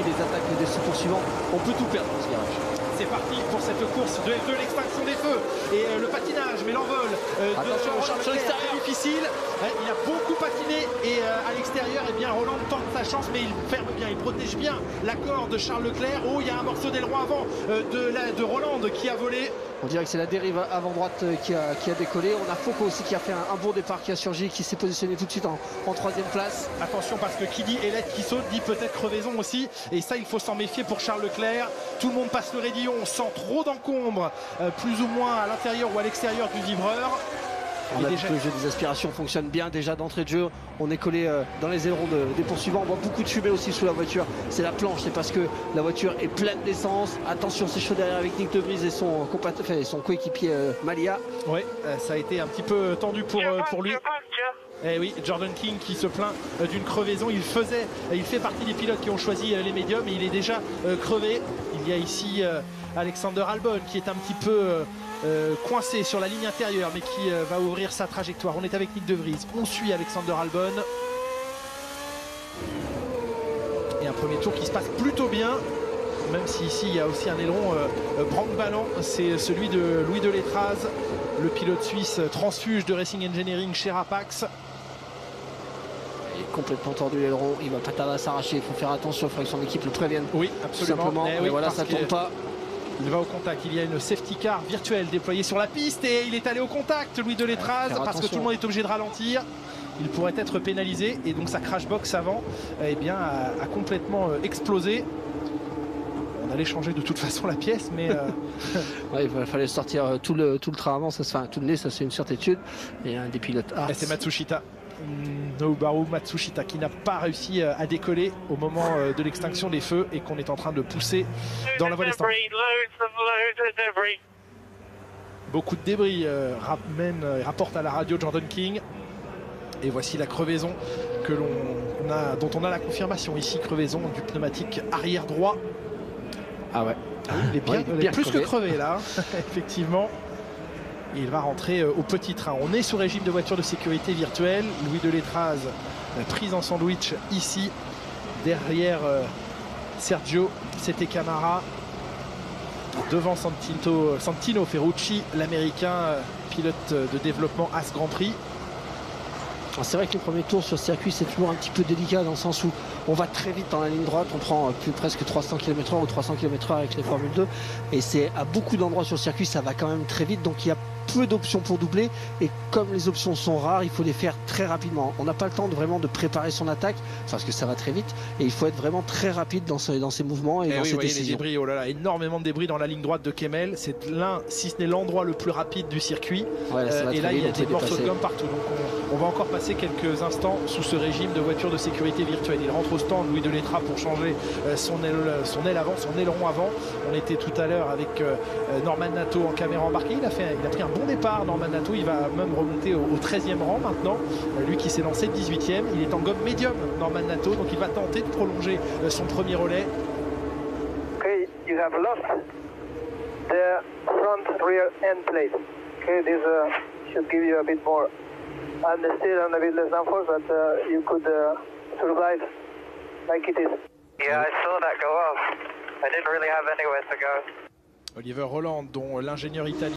et les attaques des poursuivants, on peut tout perdre dans ce virage. C'est parti pour cette course de l'extinction des feux et le patinage, mais l'envol sur l'extérieur difficile. Il a beaucoup patiné et à l'extérieur, eh bien Roland tente sa chance, mais il ferme bien, il protège bien l'accord de Charles Leclerc. Oh, il y a un morceau d'aileron avant de Roland qui a volé. On dirait que c'est la dérive avant droite qui a décollé. On a Foucault aussi qui a fait un bon départ, qui a surgi, qui s'est positionné tout de suite en troisième place. Attention, parce que qui dit Elette qui saute dit peut-être crevaison aussi. Et ça, il faut s'en méfier pour Charles Leclerc. Tout le monde passe le raidillon sans trop d'encombre, plus ou moins à l'intérieur ou à l'extérieur du vibreur. On a vu que le jeu des aspirations fonctionne bien déjà d'entrée de jeu. On est collé dans les ailerons des poursuivants. On voit beaucoup de fumée aussi sous la voiture. C'est la planche, c'est parce que la voiture est pleine d'essence. Attention, c'est chaud derrière avec Nyck de Vries et son coéquipier Malia. Oui, ça a été un petit peu tendu pour lui. Eh oui, Jordan King qui se plaint d'une crevaison. Il fait partie des pilotes qui ont choisi les médiums et il est déjà crevé. Il y a ici Alexander Albon qui est un petit peu coincé sur la ligne intérieure, mais qui va ouvrir sa trajectoire. On est avec Nyck de Vries, on suit Alexander Albon. Et un premier tour qui se passe plutôt bien, même si ici il y a aussi un aileron branque-ballon, c'est celui de Louis Delétraz, le pilote suisse transfuge de Racing Engineering chez Rapax. Il est complètement tordu l'aileron, il va pas tarder à s'arracher, il faut faire attention, il faudrait que son équipe le prévienne. Oui, absolument. Mais oui, voilà, ça ne tombe pas. Il va au contact, il y a une safety car virtuelle déployée sur la piste et il est allé au contact, Louis Delétraz, parce que tout le monde est obligé de ralentir. Il pourrait être pénalisé et donc sa crash box avant eh bien, a complètement explosé. On allait changer de toute façon la pièce, mais ouais, il fallait sortir tout le train avant, tout le nez, ça c'est une certitude. Et un des pilotes. Ah, c'est Matsushita. Nobuharu Matsushita qui n'a pas réussi à décoller au moment de l'extinction des feux et qu'on est en train de pousser dans la voie des stands. Beaucoup de débris rapporte à la radio Jordan King. Et voici la crevaison dont on a la confirmation ici, crevaison du pneumatique arrière droit. Ah ouais. Il est bien plus crevé. Que crevé là, effectivement. Il va rentrer au petit train. On est sous régime de voiture de sécurité virtuelle. Louis Delétraz prise en sandwich ici. Derrière Sergio Sette Camara. Devant Santino Ferrucci, l'américain pilote de développement As Grand Prix. C'est vrai que les premiers tours sur circuit c'est toujours un petit peu délicat dans le sens où on va très vite dans la ligne droite, on prend presque 300 km/h ou 300 km/h avec les Formule 2 et c'est à beaucoup d'endroits sur le circuit ça va quand même très vite, donc il y a peu d'options pour doubler et comme les options sont rares il faut les faire très rapidement. On n'a pas le temps vraiment de préparer son attaque parce que ça va très vite et il faut être vraiment très rapide dans ses mouvements et dans ses décisions. Les débris, oh là là, énormément de débris dans la ligne droite de Kemmel, c'est l'un, si ce n'est l'endroit le plus rapide du circuit. Ouais, là, et là il y a des morceaux de gomme partout, donc on va encore passer quelques instants sous ce régime de voiture de sécurité virtuelle. Il rentre au stand, Louis Delétraz, pour changer son aile avant, son aileron avant. On était tout à l'heure avec Norman Nato en caméra embarquée. Il a pris un bon départ, Norman Nato. Il va même remonter au 13e rang maintenant. Lui qui s'est lancé 18e. Il est en gomme médium, Norman Nato. Donc il va tenter de prolonger son premier relais. Okay, you have lost the front rear end plate. Okay, this should give you a bit more. And still on a bit less downforce, but you could survive like it is. Yeah, I saw that go off. I didn't really have anywhere to go. Oliver Roland, dont l'ingénieur italien